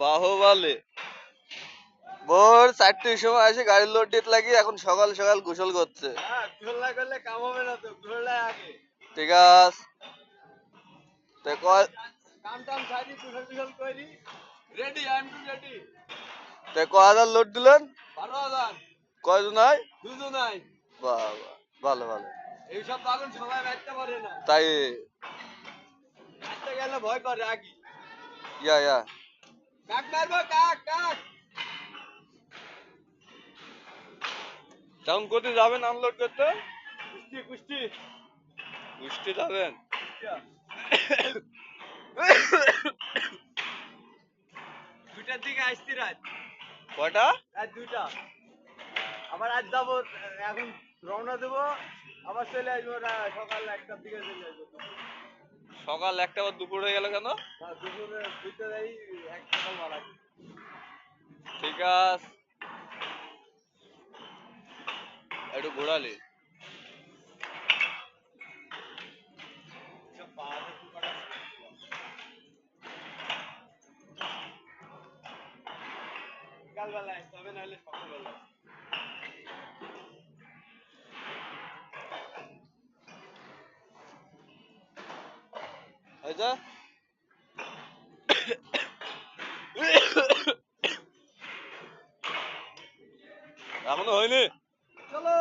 বাহুবলে ভোর 4টের সময় এসে গাড়ির লোড দিতে লাগি, এখন সকাল সকাল গোসল করছে। গোসল না করলে কাম হবে না তো, গোসলটাই আগে। ঠিক আছে, তো কাম টাম সারি গোসল টোসল করি, ready, I am too ready. কয় হাজার লোড দিলেন? 12,000। কয়জন হয়? 2 নাই। বাহ, ভালো ভালো। এইসব পাগল সবাই রাখতে পারে না, তাই রাখতে গেলে ভয় করে আগে। ইয়া কাক মারবো, কাক কাক। তখন কোথায় যাবেন আনলোড করতে? কুষ্টি কুষ্টি গুষ্টি যাবেন? দুইটার দিকে আসছি রাত। কয়টা? রাত 2টা। আবার আজ যাবো, এখন রওনা দেবো, আবার চলে আসবো সকাল 1টার দিকে চলে আসবো। সকাল 1টা বা দুপুর হয়ে গেল কেন? দুপুরে 2টা যাই, এক সকাল মারা। ঠিক আছে, একটু ঘোরালি। বিকালবেলায় তবে নাহলে সকালবেলা। আচ্ছা, এখনো হয়নি? চলো।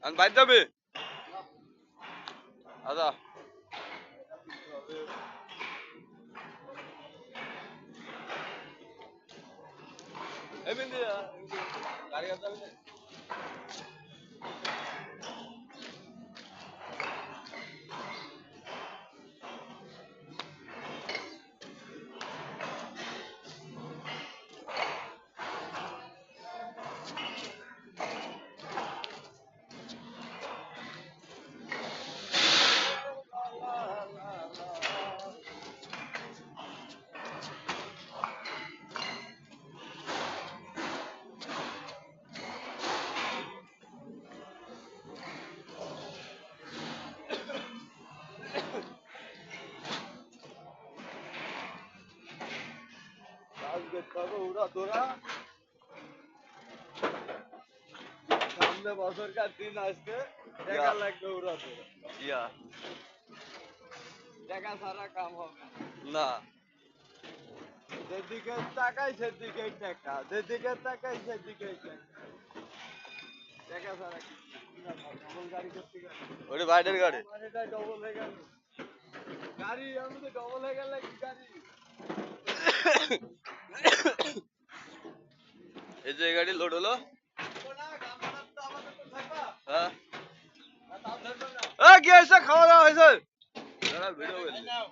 আমি বাইর যাবে? আচ্ছা, এই বিন্দি গাড়ি আর যাবে না? আজকে তবে উড়া তোরা সামনে বছরকার দিন আসবে, দেখা লাগবে উড়া তোরা। ইয়া দেখা ছাড়া কাম হবে না, যেদিকে তাকাই সেদিকে টাকা, যেদিকে তাকাই সেদিকে দেখা ছাড়া কি। ডবল গাড়ি করতে গেল, ওটা বাইরের গাড়ি। আমার এটা ডবল হয়ে গেল গাড়ি, আমি তো ডবল হয়ে গেল কি গাড়ি। এই যে গাড়ি লোড হলো। হ্যাঁ, কি হয়েছে? খাওয়া দাওয়া হয়েছে? ভিডিও